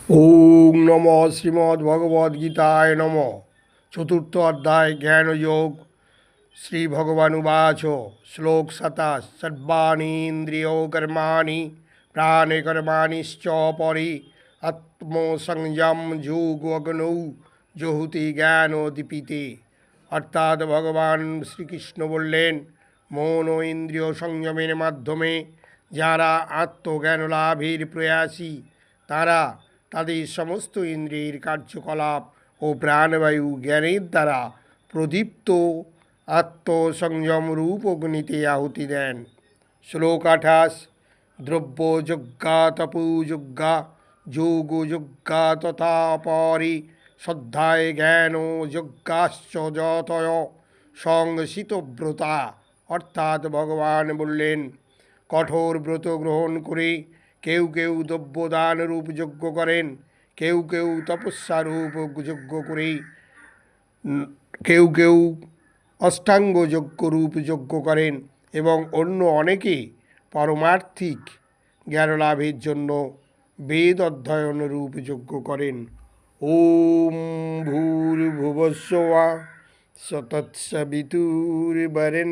ওং নম শ্রীমদ্ভগবদ্গীতায় নম। চতুর্থ অধ্যায় জ্ঞানযোগ। শ্রী ভগবান উবাচ শ্লোক ২৭ সর্বাণীন্দ্রিয় কর্মাণি প্রাণে কর্মাণিশ্চ পরি আত্মসংযম যোগগ্নৌ জহুতি জ্ঞান দীপিতে। অর্থাৎ ভগবান শ্রীকৃষ্ণ বললেন, মন ও ইন্দ্রিয় সংযমের মাধ্যমে যারা আত্মজ্ঞান লাভের প্রয়াসী তারা তাদের সমস্ত ইন্দ্রিয়ের কার্যকলাপ ও প্রাণবায়ু জ্ঞানের দ্বারা প্রদীপ্ত আত্মসংযম রূপ অগ্নিতে আহুতি দেন। শ্লোক ২৮ দ্রব্যযজ্ঞা তপোযজ্ঞা যোগযজ্ঞা তথা পরে শ্রদ্ধায় জ্ঞান যজ্ঞাশ্চ যতয় সংসিতব্রতা। অর্থাৎ ভগবান বললেন, কঠোর ব্রত গ্রহণ করে কেউ কেউ দ্রব্যদান রূপ যজ্ঞ করেন, কেউ কেউ তপস্যা রূপ যজ্ঞ করে, কেউ কেউ অষ্টাঙ্গ যজ্ঞ রূপ যজ্ঞ করেন এবং অন্য অনেকে পারমার্থিক জ্ঞানলাভের জন্য বেদ অধ্যয়ন রূপ যজ্ঞ করেন। ওম ভূর্ভুবস্সুঃ তৎসবিতুর্বরেণ্যং